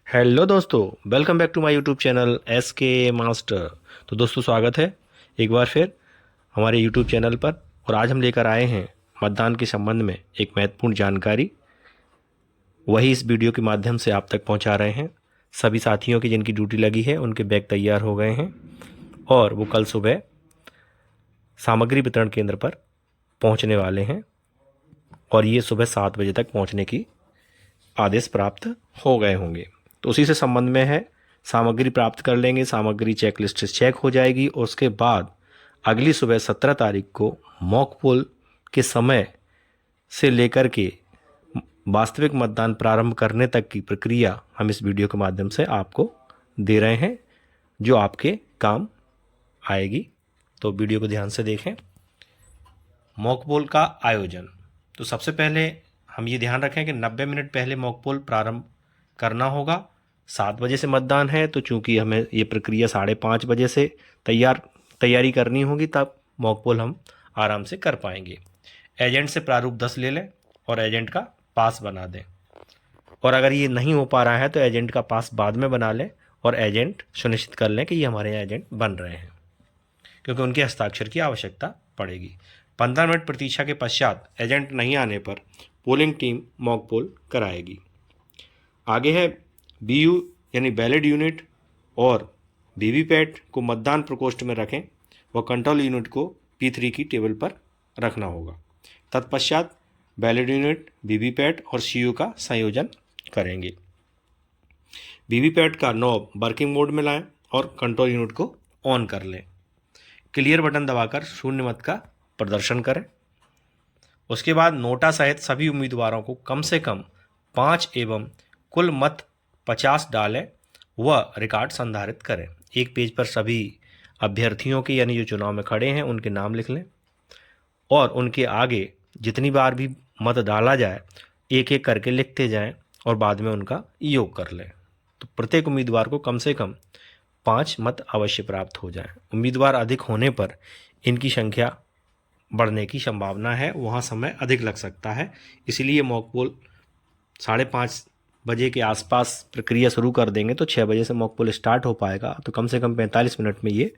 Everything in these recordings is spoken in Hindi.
हेलो दोस्तों, welcome back to my YouTube channel S K master. तो दोस्तों, स्वागत है एक बार फिर हमारे यूट्यूब चैनल पर। और आज हम लेकर आए हैं मतदान के संबंध में एक महत्वपूर्ण जानकारी। वही इस वीडियो के माध्यम से आप तक पहुंचा रहे हैं। सभी साथियों की जिनकी ड्यूटी लगी है उनके बैग तैयार हो गए हैं और वो कल सुबह सामग्री वितरण केंद्र पर पहुंचने वाले हैं और ये सुबह 7 बजे तक पहुंचने की आदेश प्राप्त हो गए होंगे। तो उसी से संबंध में है। सामग्री प्राप्त कर लेंगे, सामग्री चेक लिस्ट से चेक हो जाएगी और उसके बाद अगली सुबह 17 तारीख को मॉक पोल के समय से लेकर के वास्तविक मतदान प्रारंभ करने तक की प्रक्रिया हम इस वीडियो के माध्यम से आपको दे रहे हैं, जो आपके काम आएगी। तो वीडियो को ध्यान से देखें। मॉक पोल का आयोजन। तो सबसे पहले हम ये ध्यान रखें कि 90 मिनट पहले मॉक पोल प्रारंभ करना होगा। 7 बजे से मतदान है, तो चूंकि हमें ये प्रक्रिया 5:30 बजे से तैयारी करनी होगी, तब मॉक पोल हम आराम से कर पाएंगे। एजेंट से प्रारूप 10 ले लें और एजेंट का पास बना दें। और अगर ये नहीं हो पा रहा है तो एजेंट का पास बाद में बना लें और एजेंट सुनिश्चित कर लें कि ये हमारे यहाँ एजेंट बन रहे हैं, क्योंकि उनके हस्ताक्षर की आवश्यकता पड़ेगी। 15 मिनट प्रतीक्षा के पश्चात एजेंट नहीं आने पर पोलिंग टीम मॉक पोल कराएगी। आगे है बीयू यानी बैलेट यूनिट और वीवीपैट को मतदान प्रकोष्ठ में रखें व कंट्रोल यूनिट को P3 की टेबल पर रखना होगा। तत्पश्चात बैलेट यूनिट, वीवीपैट और सीयू का संयोजन करेंगे। वीवीपैट का नॉब वर्किंग मोड में लाएं और कंट्रोल यूनिट को ऑन कर लें। क्लियर बटन दबाकर शून्य मत का प्रदर्शन करें। उसके बाद नोटा सहित सभी उम्मीदवारों को कम से कम 5 एवं कुल मत 50 डालें व रिकॉर्ड संधारित करें। एक पेज पर सभी अभ्यर्थियों के यानी जो चुनाव में खड़े हैं उनके नाम लिख लें और उनके आगे जितनी बार भी मत डाला जाए एक एक करके लिखते जाएं और बाद में उनका योग कर लें। तो प्रत्येक उम्मीदवार को कम से कम 5 मत अवश्य प्राप्त हो जाएं। उम्मीदवार अधिक होने पर इनकी संख्या बढ़ने की संभावना है, वहाँ समय अधिक लग सकता है। इसलिए मॉक पोल 5:30 बजे के आसपास प्रक्रिया शुरू कर देंगे तो 6 बजे से मॉक पोल स्टार्ट हो पाएगा, तो कम से कम 45 मिनट में ये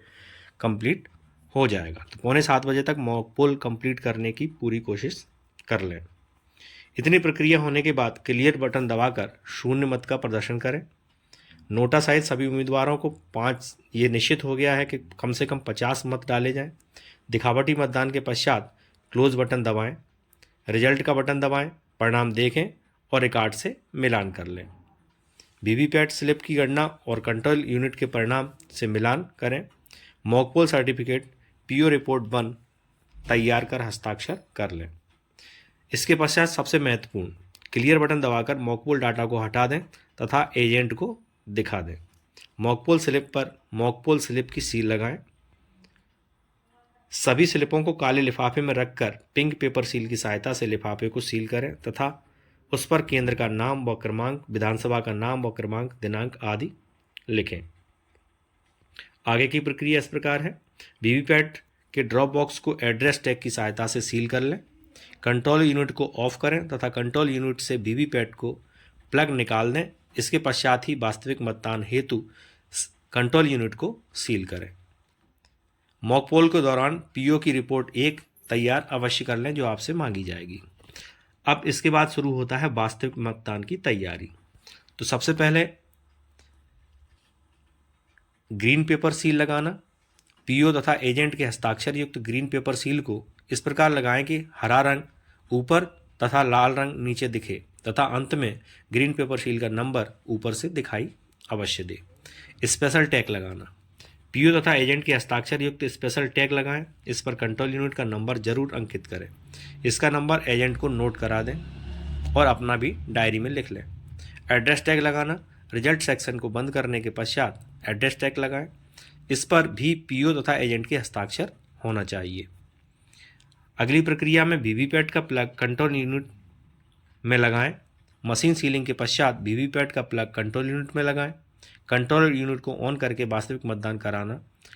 कंप्लीट हो जाएगा। तो 6:45 बजे तक मॉक पोल कंप्लीट करने की पूरी कोशिश कर लें। इतनी प्रक्रिया होने के बाद क्लियर बटन दबाकर शून्य मत का प्रदर्शन करें। नोटा सहित सभी उम्मीदवारों को 5 ये निश्चित हो गया है कि कम से कम 50 मत डाले जाएं। दिखावटी मतदान के पश्चात क्लोज बटन दबाएं, रिजल्ट का बटन दबाएं, परिणाम देखें और रिकॉर्ड से मिलान कर लें। वीवीपैट स्लिप की गणना और कंट्रोल यूनिट के परिणाम से मिलान करें। Mock poll certificate PO report 1 तैयार कर हस्ताक्षर कर लें। इसके पश्चात सबसे महत्वपूर्ण, क्लियर बटन दबाकर मॉक पोल डाटा को हटा दें तथा एजेंट को दिखा दें। मॉक पोल स्लिप पर मॉक पोल स्लिप की सील लगाएं। सभी स्लिपों को काले लिफाफे में रखकर पिंक पेपर सील की सहायता से लिफाफे को सील करें तथा उस पर केंद्र का नाम व क्रमांक, विधानसभा का नाम व क्रमांक, दिनांक आदि लिखें। आगे की प्रक्रिया इस प्रकार है। वीवीपैट के ड्रॉप बॉक्स को एड्रेस टैग की सहायता से सील कर लें। कंट्रोल यूनिट को ऑफ करें तथा कंट्रोल यूनिट से वीवीपैट को प्लग निकाल दें। इसके पश्चात ही वास्तविक मतदान हेतु कंट्रोल यूनिट को सील करें। मॉक पोल के दौरान पीओ की रिपोर्ट 1 तैयार अवश्य कर लें, जो आपसे मांगी जाएगी। अब इसके बाद शुरू होता है वास्तविक मतदान की तैयारी। तो सबसे पहले ग्रीन पेपर सील लगाना। पीओ तथा एजेंट के हस्ताक्षर युक्त ग्रीन पेपर सील को इस प्रकार लगाएं कि हरा रंग ऊपर तथा लाल रंग नीचे दिखे तथा अंत में ग्रीन पेपर सील का नंबर ऊपर से दिखाई अवश्य दे। स्पेशल टैग लगाना। पीओ तथा एजेंट के हस्ताक्षर युक्त स्पेशल टैग लगाएं। इस पर कंट्रोल यूनिट का नंबर जरूर अंकित करें। इसका नंबर एजेंट को नोट करा दें और अपना भी डायरी में लिख लें। एड्रेस टैग लगाना। रिजल्ट सेक्शन को बंद करने के पश्चात एड्रेस टैग लगाएं। इस पर भी पीओ तथा एजेंट के हस्ताक्षर होना चाहिए। अगली प्रक्रिया में वीवीपैट का प्लग कंट्रोल यूनिट में लगाएं। मशीन सीलिंग के पश्चात वीवीपैट का प्लग कंट्रोल यूनिट में लगाएं। कंट्रोल यूनिट को ऑन करके वास्तविक मतदान कराना।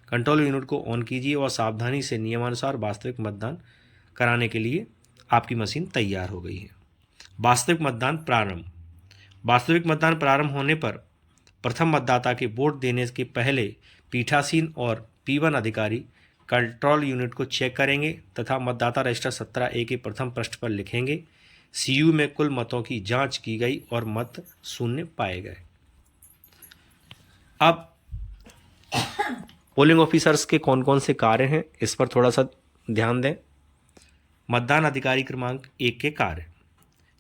कंट्रोल यूनिट को ऑन कीजिए और सावधानी से नियमानुसार वास्तविक मतदान कराने के लिए आपकी मशीन तैयार हो गई है। वास्तविक मतदान प्रारंभ। वास्तविक मतदान प्रारंभ होने पर प्रथम मतदाता के वोट देने के पहले पीठासीन और P1 अधिकारी कंट्रोल यूनिट को चेक करेंगे तथा मतदाता रजिस्टर 17A के प्रथम पृष्ठ पर लिखेंगे, CU में कुल मतों की जांच की गई और मत शून्य पाए गए। अब पोलिंग ऑफिसर्स के कौन कौन से कार्य हैं इस पर थोड़ा सा ध्यान दें। मतदान अधिकारी क्रमांक 1 के कार्य: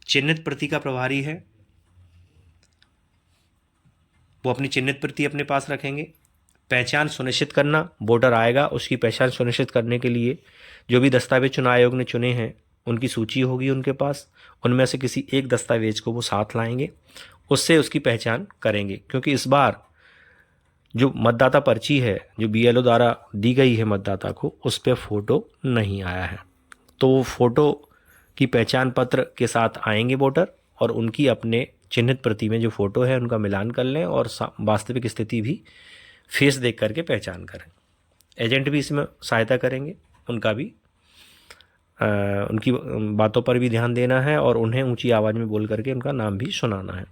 चिन्हित प्रति का प्रभारी है, वो अपनी चिन्हित प्रति अपने पास रखेंगे। पहचान सुनिश्चित करना, वोटर आएगा उसकी पहचान सुनिश्चित करने के लिए जो भी दस्तावेज चुनाव आयोग ने चुने हैं उनकी सूची होगी उनके पास, उनमें से किसी एक दस्तावेज को वो साथ लाएंगे, उससे उसकी पहचान करेंगे। क्योंकि इस बार जो मतदाता पर्ची है जो BLO द्वारा दी गई है मतदाता को, उस पर फोटो नहीं आया है, तो वो फोटो की पहचान पत्र के साथ आएंगे वोटर और उनकी अपने चिन्हित प्रति में जो फोटो है उनका मिलान कर लें और वास्तविक स्थिति भी फेस देख करके पहचान करें। एजेंट भी इसमें सहायता करेंगे, उनका भी उनकी बातों पर भी ध्यान देना है और उन्हें ऊंची आवाज़ में बोल करके उनका नाम भी सुनाना है।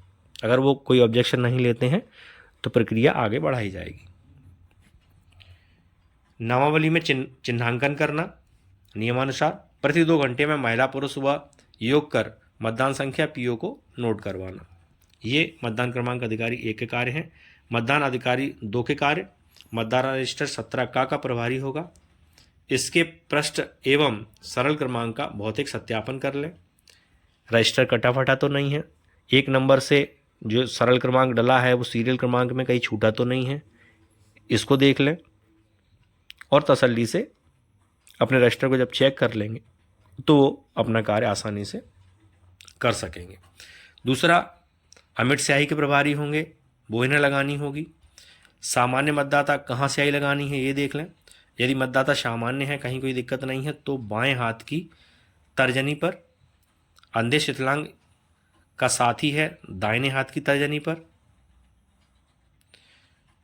अगर वो कोई ऑब्जेक्शन नहीं लेते हैं तो प्रक्रिया आगे बढ़ाई जाएगी। नामावली में चिन्हांकन करना, नियमानुसार प्रति 2 घंटे में महिला पुरुष व योग कर मतदान संख्या PO को नोट करवाना। ये मतदान क्रमांक अधिकारी 1 के कार्य हैं। मतदान अधिकारी 2 के कार्य: मतदाता रजिस्टर 17K का प्रभारी होगा, इसके पृष्ठ एवं सरल क्रमांक का भौतिक सत्यापन कर लें। रजिस्टर कटा फटा तो नहीं है, 1 नंबर से जो सरल क्रमांक डला है वो सीरियल क्रमांक में कहीं छूटा तो नहीं है, इसको देख लें और तसल्ली से अपने रजिस्टर को जब चेक कर लेंगे तो वो अपना कार्य आसानी से कर सकेंगे। दूसरा, अमिट स्याही के प्रभारी होंगे, वो इन्हें लगानी होगी। सामान्य मतदाता कहाँ स्याही लगानी है ये देख लें। यदि मतदाता सामान्य है, कहीं कोई दिक्कत नहीं है, तो बाएं हाथ की तर्जनी पर, अंधे शिथिलांग का साथी है दाहिने हाथ की तर्जनी पर,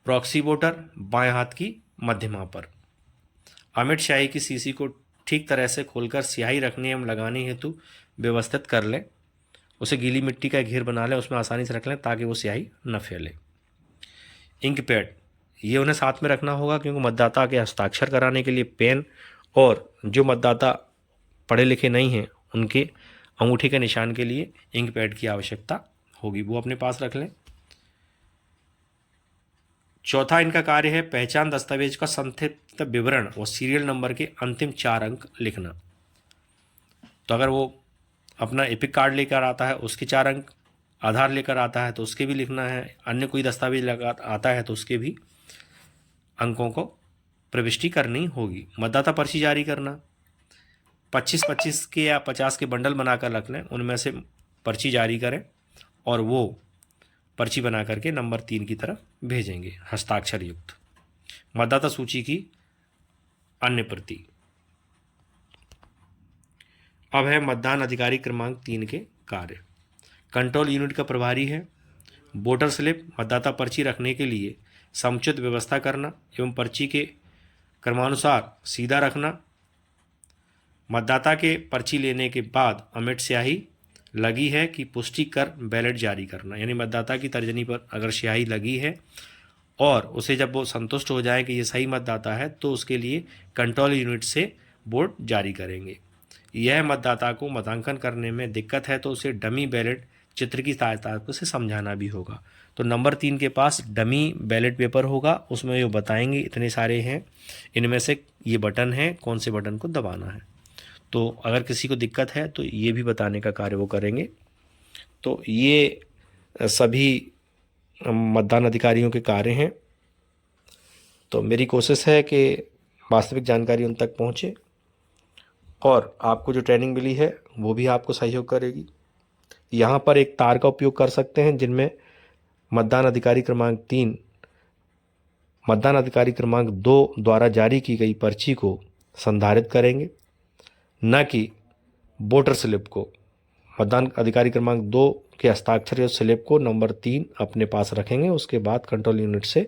प्रॉक्सी वोटर बाएं हाथ की मध्यमा पर। अमिट स्याही की सीसी को ठीक तरह से खोलकर स्याही रखने एवं लगाने हेतु व्यवस्थित कर लें, उसे गीली मिट्टी का घेर बना लें, उसमें आसानी से रख लें ताकि वो स्याही न फैले। इंक पैड, ये उन्हें साथ में रखना होगा क्योंकि मतदाता के हस्ताक्षर कराने के लिए पेन और जो मतदाता पढ़े लिखे नहीं हैं उनके अंगूठे के निशान के लिए इंक पैड की आवश्यकता होगी, वो अपने पास रख लें। चौथा इनका कार्य है पहचान दस्तावेज का संक्षिप्त विवरण और सीरियल नंबर के अंतिम 4 अंक लिखना। तो अगर वो अपना एपिक कार्ड लेकर आता है उसके 4 अंक, आधार लेकर आता है तो उसके भी लिखना है, अन्य कोई दस्तावेज लगा आता है तो उसके भी अंकों को प्रविष्टि करनी होगी। मतदाता पर्ची जारी करना, 25-25 के या 50 के बंडल बनाकर रख लें, उनमें से पर्ची जारी करें और वो पर्ची बना करके नंबर 3 की तरफ भेजेंगे हस्ताक्षर युक्त। मतदाता सूची की अन्य प्रति। अब है मतदान अधिकारी क्रमांक 3 के कार्य। कंट्रोल यूनिट का प्रभारी है, वोटर स्लिप मतदाता पर्ची रखने के लिए समुचित व्यवस्था करना एवं पर्ची के क्रमानुसार सीधा रखना। मतदाता के पर्ची लेने के बाद अमिट स्याही लगी है कि पुष्टि कर बैलेट जारी करना, यानी मतदाता की तर्जनी पर अगर स्याही लगी है और उसे जब वो संतुष्ट हो जाए कि ये सही मतदाता है तो उसके लिए कंट्रोल यूनिट से वोट जारी करेंगे। यह मतदाता को मतांकन करने में दिक्कत है तो उसे डमी बैलेट चित्र की सहायता से समझाना भी होगा। तो नंबर 3 के पास डमी बैलेट पेपर होगा, उसमें वो बताएंगे इतने सारे हैं, इनमें से ये बटन है, कौन से बटन को दबाना है। तो अगर किसी को दिक्कत है तो ये भी बताने का कार्य वो करेंगे। तो ये सभी मतदान अधिकारियों के कार्य हैं। तो मेरी कोशिश है कि वास्तविक जानकारी उन तक पहुँचे और आपको जो ट्रेनिंग मिली है वो भी आपको सहयोग करेगी। यहाँ पर एक तार का उपयोग कर सकते हैं जिनमें मतदान अधिकारी क्रमांक 3 मतदान अधिकारी क्रमांक 2 द्वारा जारी की गई पर्ची को संधारित करेंगे, न कि वोटर स्लिप को। मतदान अधिकारी क्रमांक 2 के हस्ताक्षर स्लिप को नंबर 3 अपने पास रखेंगे, उसके बाद कंट्रोल यूनिट से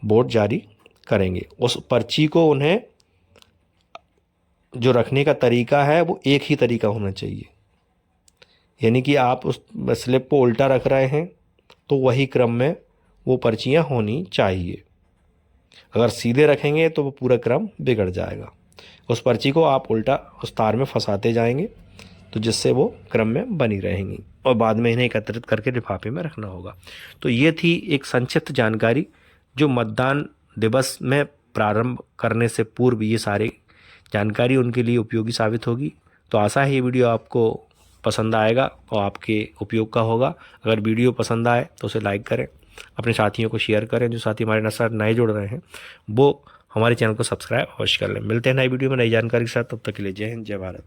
वोट जारी करेंगे। उस पर्ची को उन्हें जो रखने का तरीका है वो एक ही तरीका होना चाहिए, यानी कि आप उस स्लिप को उल्टा रख रहे हैं तो वही क्रम में वो पर्चियाँ होनी चाहिए। अगर सीधे रखेंगे तो वो पूरा क्रम बिगड़ जाएगा। उस पर्ची को आप उल्टा उस तार में फंसाते जाएंगे, तो जिससे वो क्रम में बनी रहेंगी और बाद में इन्हें एकत्रित करके लिफाफे में रखना होगा। तो ये थी एक संक्षिप्त जानकारी जो मतदान दिवस में प्रारंभ करने से पूर्व ये सारी जानकारी उनके लिए उपयोगी साबित होगी। तो आशा है ये वीडियो आपको पसंद आएगा और आपके उपयोग का होगा। अगर वीडियो पसंद आए तो उसे लाइक करें, अपने साथियों को शेयर करें। जो साथी हमारे साथ नए जुड़ रहे हैं वो हमारे चैनल को सब्सक्राइब अवश्य कर लें। मिलते हैं नई वीडियो में नई जानकारी के साथ, तब तक के लिए जय हिंद, जय भारत।